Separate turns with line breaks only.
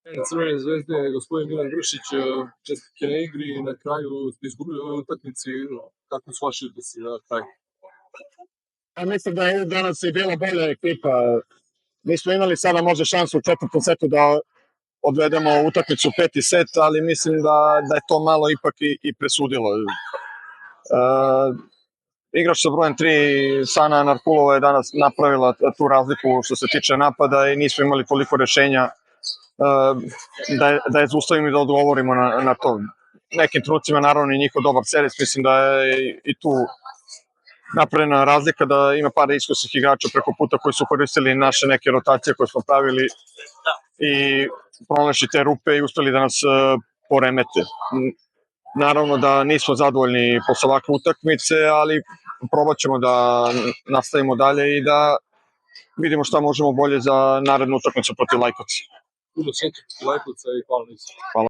Crvene zvezde, gospodin Milan Vršić, čestitke na igri i na kraju ste izgubili u ovoj utakmici. Kako su vaši utisci na kraju?
Mislim da je danas i bila bolja ekipa. Mi smo imali sada možda šansu u četvrtom setu da odvedemo utakmicu peti set, ali mislim da je to malo ipak i presudilo. Igrač sa brojem 3, Sana Narkulova je danas napravila tu razliku što se tiče napada i nismo imali toliko rešenja da je zaustavimo i da odgovorimo na to. Nekim trenucima naravno i njihov dobar servis, mislim da je i tu napravljena razlika, da ima par iskusnih igrača preko puta koji su koristili naše neke rotacije koje smo pravili i pronašli te rupe i uspeli da nas poremete. Naravno da nismo zadovoljni posle ovakve utakmice, ali probat ćemo da nastavimo dalje i da vidimo šta možemo bolje za narednu utakmicu protiv Lajkovca.
Puno sreće protiv Lajkovca i hvala.
Hvala.